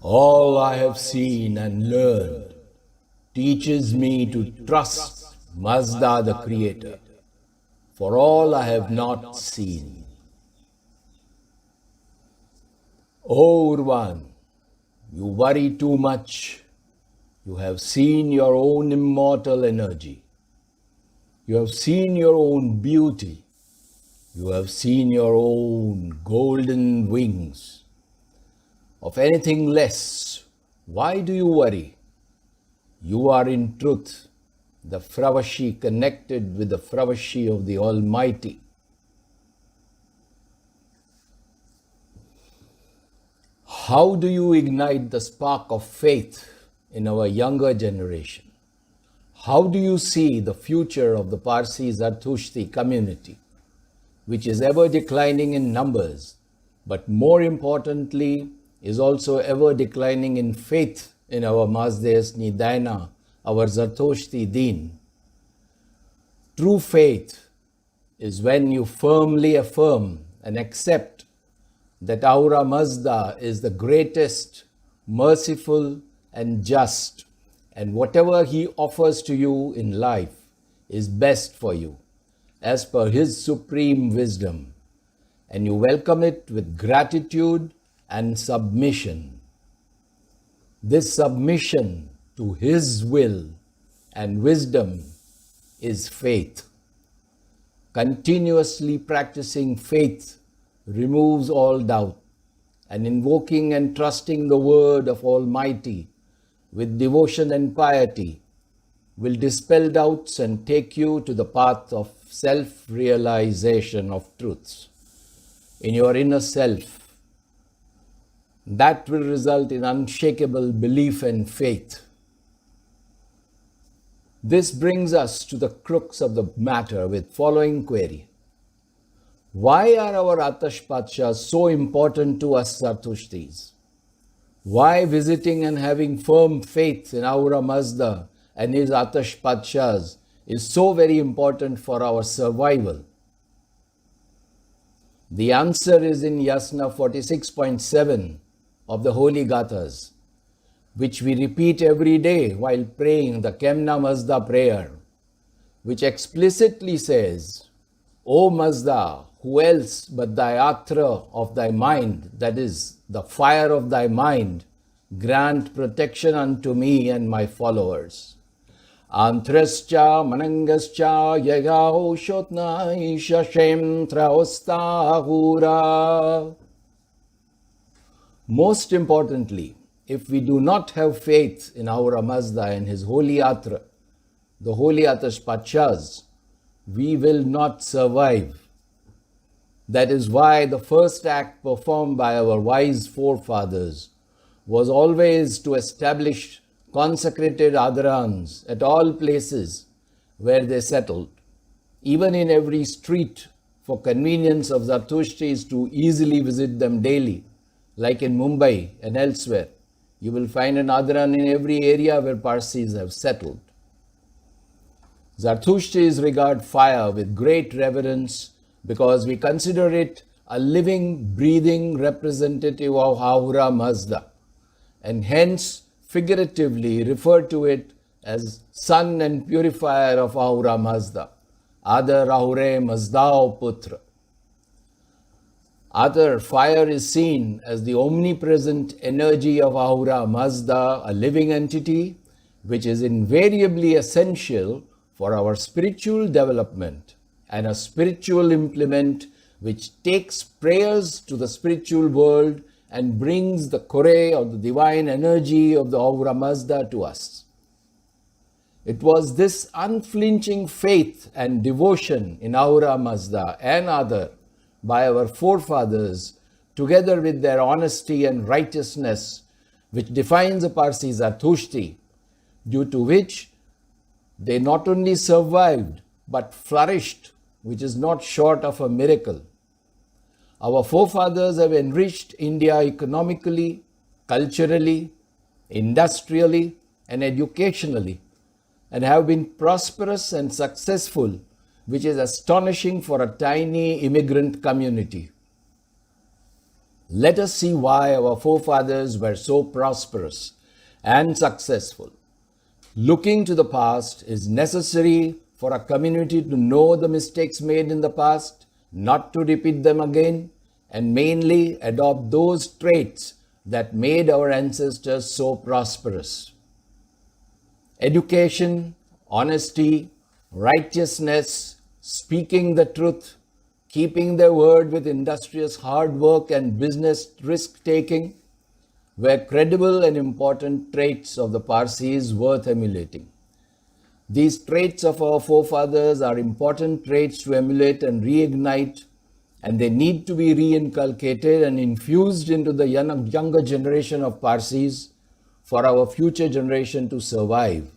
All I have seen and learned teaches me to trust Mazda the Creator for all I have not seen. O Urvan, you worry too much. You have seen your own immortal energy. You have seen your own beauty. You have seen your own golden wings. Of anything less, why do you worry? You are in truth the Fravashi connected with the Fravashi of the Almighty. How do you ignite the spark of faith in our younger generation? How do you see the future of the Parsi Zartushti community, which is ever declining in numbers, but more importantly, is also ever declining in faith in our Mazdes Nidana, our Zartushti Deen? True faith is when you firmly affirm and accept that Ahura Mazda is the greatest, merciful and just, and whatever he offers to you in life is best for you, as per his supreme wisdom, and you welcome it with gratitude and submission. This submission to his will and wisdom is faith. Continuously practicing faith removes all doubt, and invoking and trusting the word of Almighty with devotion and piety will dispel doubts and take you to the path of self-realization of truths in your inner self. That will result in unshakable belief and faith. This brings us to the crux of the matter with following query. Why are our Atrsh Padshahs so important to us Zartushtis? Why visiting and having firm faith in Ahura Mazda and his Atrsh Padshahs is so very important for our survival? The answer is in Yasna 46.7 of the Holy Gathas, which we repeat every day while praying the Kemna Mazda prayer, which explicitly says, O Mazda, who else but thy Atra of thy mind, that is, the fire of thy mind, grant protection unto me and my followers. Antrascha manangascha yagao shotna ishashem traostahura. Most importantly, if we do not have faith in Ahura Mazda and his holy Atra, the holy Atrsh Padshahs, we will not survive. That is why the first act performed by our wise forefathers was always to establish consecrated adharans at all places where they settled, even in every street, for convenience of Zartushtis to easily visit them daily, like in Mumbai and elsewhere. You will find an adharan in every area where Parsis have settled. Zartushtis regard fire with great reverence because we consider it a living, breathing representative of Ahura Mazda, and hence figuratively refer to it as son and purifier of Ahura Mazda, Adar Ahura Mazda Putra. Atar, fire, is seen as the omnipresent energy of Ahura Mazda, a living entity which is invariably essential for our spiritual development and a spiritual implement which takes prayers to the spiritual world and brings the Kore or the divine energy of the Ahura Mazda to us. It was this unflinching faith and devotion in Ahura Mazda and Adar by our forefathers, together with their honesty and righteousness, which defines a Parsi Zartushti, due to which they not only survived but flourished, which is not short of a miracle. Our forefathers have enriched India economically, culturally, industrially, and educationally, and have been prosperous and successful, which is astonishing for a tiny immigrant community. Let us see why our forefathers were so prosperous and successful. Looking to the past is necessary for a community to know the mistakes made in the past, not to repeat them again, and mainly adopt those traits that made our ancestors so prosperous. Education, honesty, righteousness, speaking the truth, keeping their word with industrious hard work and business risk-taking were credible and important traits of the Parsis worth emulating. These traits of our forefathers are important traits to emulate and reignite, and they need to be reinculcated and infused into the younger generation of Parsis for our future generation to survive.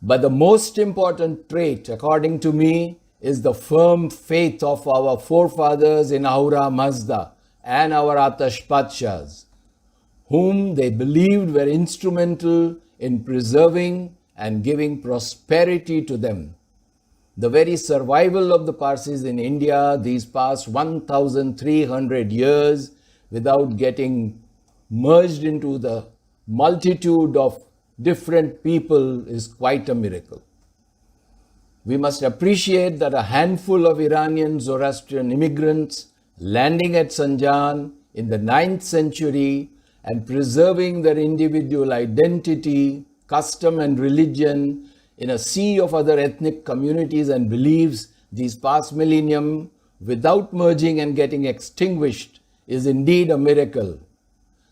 But the most important trait, according to me, is the firm faith of our forefathers in Ahura Mazda and our Atrsh Padshahs, whom they believed were instrumental in preserving and giving prosperity to them. The very survival of the Parsis in India these past 1,300 years without getting merged into the multitude of different people is quite a miracle. We must appreciate that a handful of Iranian Zoroastrian immigrants landing at Zanjan in the 9th century and preserving their individual identity, custom and religion in a sea of other ethnic communities and beliefs these past millennium without merging and getting extinguished is indeed a miracle.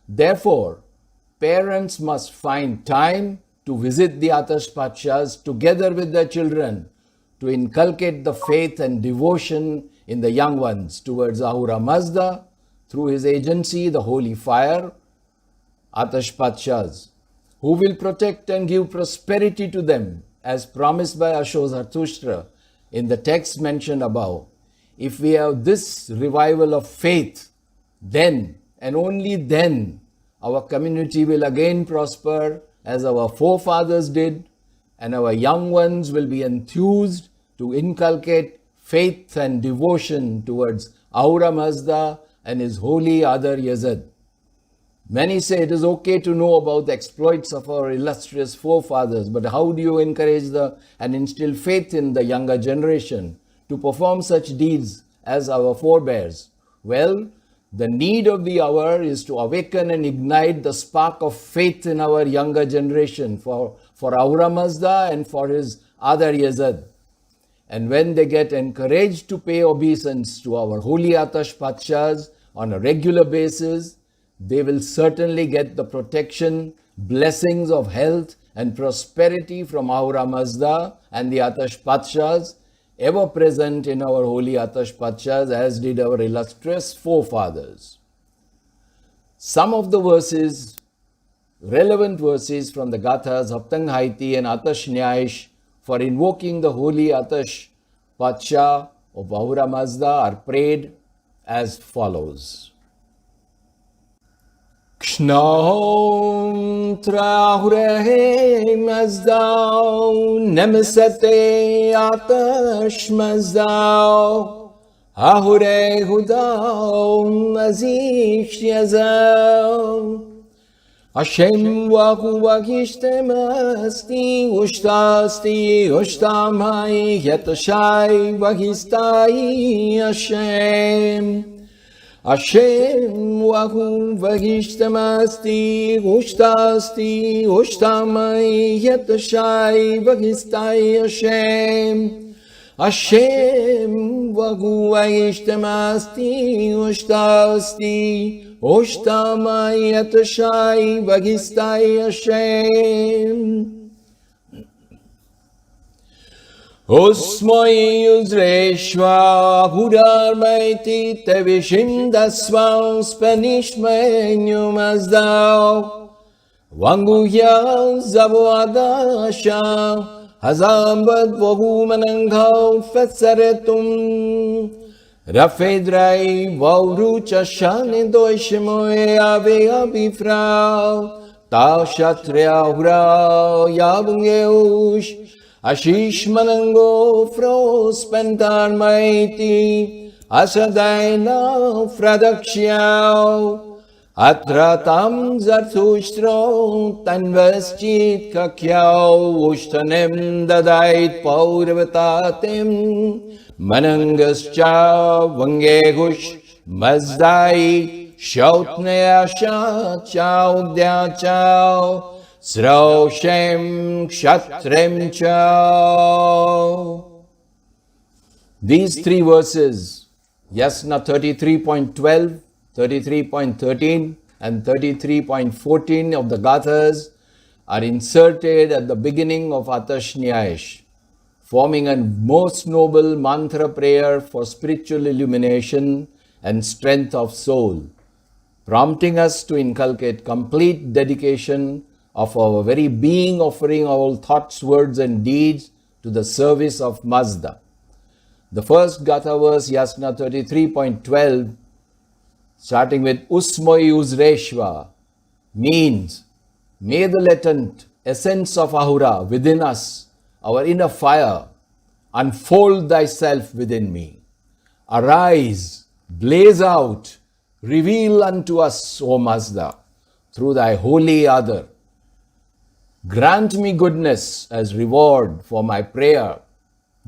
Therefore, parents must find time to visit the Atrsh Padshahs together with their children to inculcate the faith and devotion in the young ones towards Ahura Mazda through his agency, the holy fire, Atrsh Padshahs, who will protect and give prosperity to them as promised by Ashok Zarathustra in the text mentioned above. If we have this revival of faith, then and only then our community will again prosper as our forefathers did, and our young ones will be enthused to inculcate faith and devotion towards Ahura Mazda and his holy Adar Yazid. Many say it is okay to know about the exploits of our illustrious forefathers, but how do you encourage and instill faith in the younger generation to perform such deeds as our forebears? Well, the need of the hour is to awaken and ignite the spark of faith in our younger generation for Ahura Mazda and for his Adar Yazid. And when they get encouraged to pay obeisance to our holy Atrsh Padshahs on a regular basis, they will certainly get the protection, blessings of health and prosperity from Ahura Mazda and the Atrsh Padshahs, ever present in our holy Atrsh Padshahs, as did our illustrious forefathers. Some of the verses, relevant verses from the Gathas, Haptang Haiti and Atash Nyayish for invoking the holy Atrsh Padshah of Ahura Mazda are prayed as follows. Kshnaum Ahura Mazda Nemisate Atash Mazda Ahura Hudam Azish Yazam Hashem Wahu Vahishtemasti Ushtasti Ushtamai Yetashai Vahistai Hashem Hashem Wahu Vahishtemasti Ushtasti Ushtamai Yetashai Vahistai Hashem Hashem Wahu Vahishtemasti Ushtasti Ushtamai Yetashai Vahistai Hashem Osmai Uzreshva Hudar Maiti Tevishim Dasvam Spanishmenyu Mazdao Wanguya Zabuadasha Hazambad Vohumananghav Fetsaretum Rafedrai Vaurucha Shani Doishimoe Ave Abifrau Tashatria Hura Yabungeush Ashish Manango Fros Pentar Maiti Asadaina Fradakshyav Atratam Zarthushtra Tanvaschit Kakyav Ushtanem Dadait Paurvatatim Manangascha Vangegush Mazdai Shautnayasha Chaudya Chau Sraushem Kshatrem Chau. These three verses, Yasna 33.12, 33.13 and 33.14 of the Gathas are inserted at the beginning of Atarsh, forming a most noble mantra prayer for spiritual illumination and strength of soul, prompting us to inculcate complete dedication of our very being, offering our thoughts, words and deeds to the service of Mazda. The first Gatha verse, Yasna 33.12, starting with Usmoi Uzreshva, means, may the latent essence of Ahura within us, our inner fire, unfold thyself within me. Arise, blaze out, reveal unto us, O Mazda, through thy holy Atar. Grant me goodness as reward for my prayer.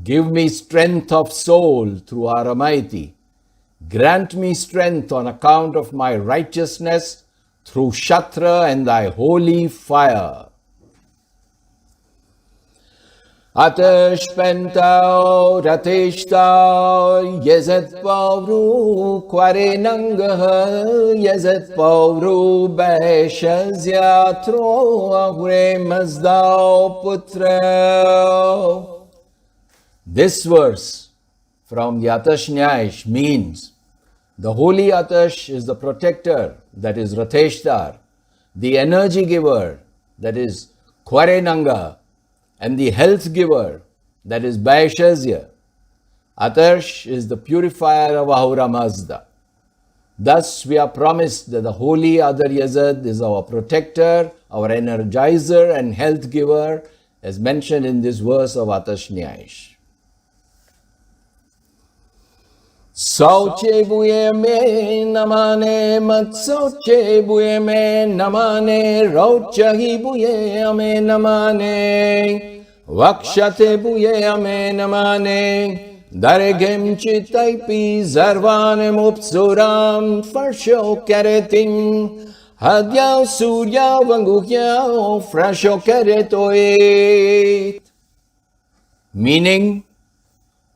Give me strength of soul through our Almighty. Grant me strength on account of my righteousness through Shatra and thy holy fire. Atrsh Padshahs Rateshtau Yezet Pavru Kwarenangah Yezet Pavru Beshaz Yatro Ahura Mazda Putra. This verse from the Atarsh means the holy Atash is the protector, that is Rateshtar, the energy giver, that is Kwarenanga, and the health giver, that is Bhaishasya. Atarsh is the purifier of Ahura Mazda. Thus we are promised that the holy Atar Yazad is our protector, our energizer and health giver, as mentioned in this verse of Atarsh. Sauche buye me namane mat sauche buye me namane rauchahi buye ame namane vakshate buye ame namane daregem chitaipi zarvanem upsuram farsho karetim hadya surya vanguhya frasho karetoit. Meaning,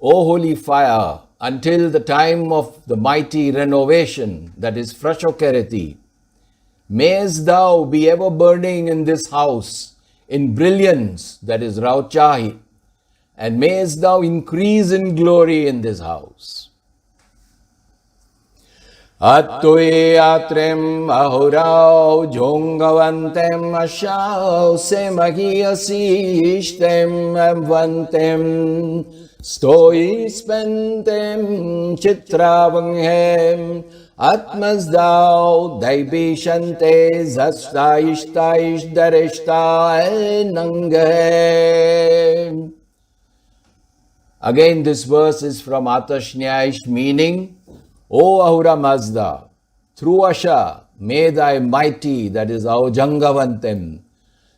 O holy fire, until the time of the mighty renovation, that is Frashokarati, mayest thou be ever burning in this house in brilliance, that is Rauchahi, and mayest thou increase in glory in this house. Attui atrem ahurau jongavantem ashau semahiyasi ishtem avantem stoi spentem chitravanghem atmazdau daibishante zastaish dareshtai nanghem. Again, this verse is from Atarsh, meaning, O Ahura Mazda, through Asha, may thy mighty, that is Aujangavantem,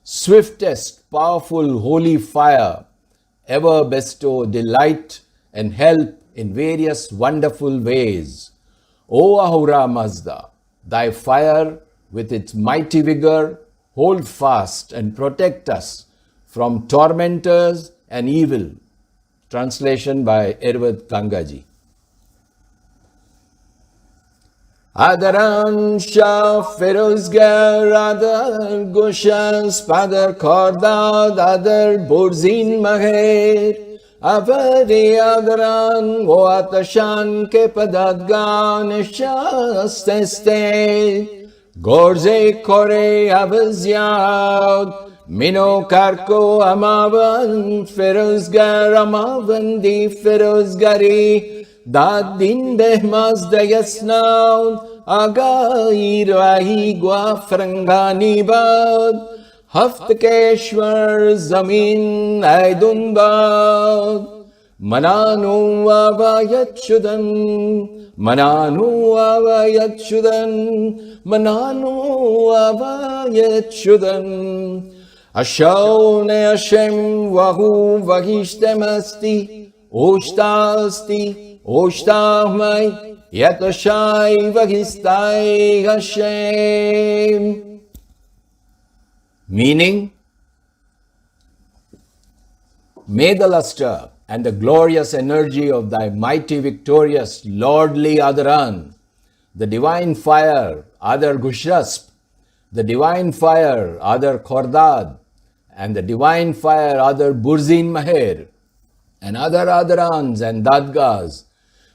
swiftest, powerful, holy fire, ever bestow delight and help in various wonderful ways. O Ahura Mazda, thy fire with its mighty vigor, hold fast and protect us from tormentors and evil. Translation by Ervad Kangaji. Adaran Shah Ferozgar Adar Gushas Padar Kordad Adar Burzin Maher Avari Adaran O Atashan Ke Padadgan Shasteste Gorze Kore Avazyad Mino Karko Amavan Ferozgar Amavan Di Ferozgari Dadin behmaz dayasnaud Agair vahi gua frangani bad Haftkeshwar zamin aidun bad Mananu avayachudam, Mananu avayachudam, Mananu avayachudam. Ashaune Hashem vahu vahishtemasti, Oshtasti, Oshtahmai, Yatashai vahistai Hashem. Meaning, may the luster and the glorious energy of thy mighty, victorious, lordly Adaran, the divine fire, Adar Gushrasp, the divine fire, Adar Khordad, and the divine fire, Adar Burzin Maher, and other Adarans and Dadgas,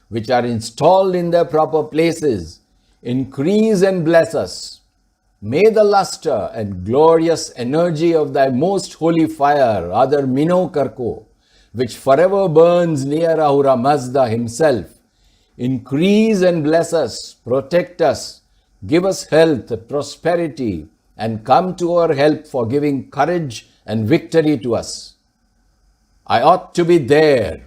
which are installed in their proper places, increase and bless us. May the luster and glorious energy of thy most holy fire, Adar Mino Karko, which forever burns near Ahura Mazda himself, increase and bless us, protect us, give us health, prosperity, and come to our help for giving courage and victory to us. I ought to be there.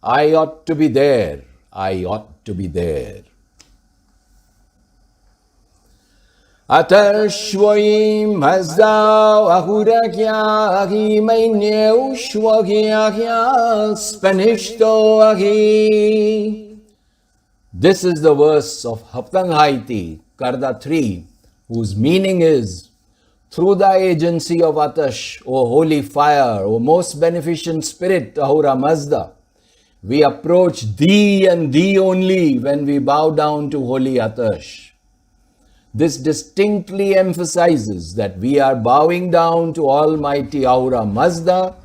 I ought to be there. I ought to be there. Atrsh Mazda Ahura Kya Maineu Shwagya Spanishto Ahi. This is the verse of Haptang Haiti, Karda 3, whose meaning is, through the agency of Atash, O holy fire, O most beneficent spirit, Ahura Mazda, we approach thee and thee only when we bow down to holy Atash. This distinctly emphasizes that we are bowing down to Almighty Ahura Mazda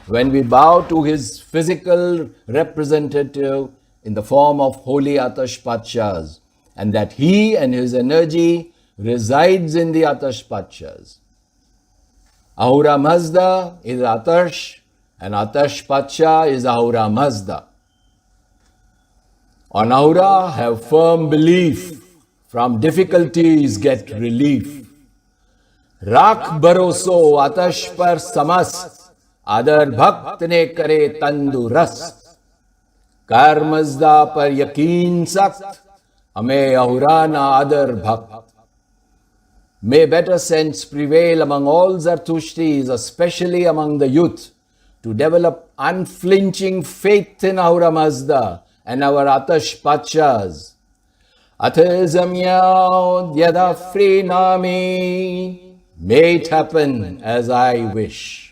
when we bow to his physical representative in the form of holy Atrsh Padshahs, and that he and his energy resides in the Atrsh Padshahs. Ahura Mazda is Atarsh, and Atrsh Padshah is Ahura Mazda. On Ahura, have firm belief. From difficulties get relief. Rakh baroso Atash par samas, Adar bhakt ne kare tandurast. Kar Mazda par yakin sakt, Ame Ahurana Adar bhakt. May better sense prevail among all Zartushtis, especially among the youth, to develop unflinching faith in Ahura Mazda and our Atrsh Padshahs. Athazamyad yadafri nami. May it happen as I wish.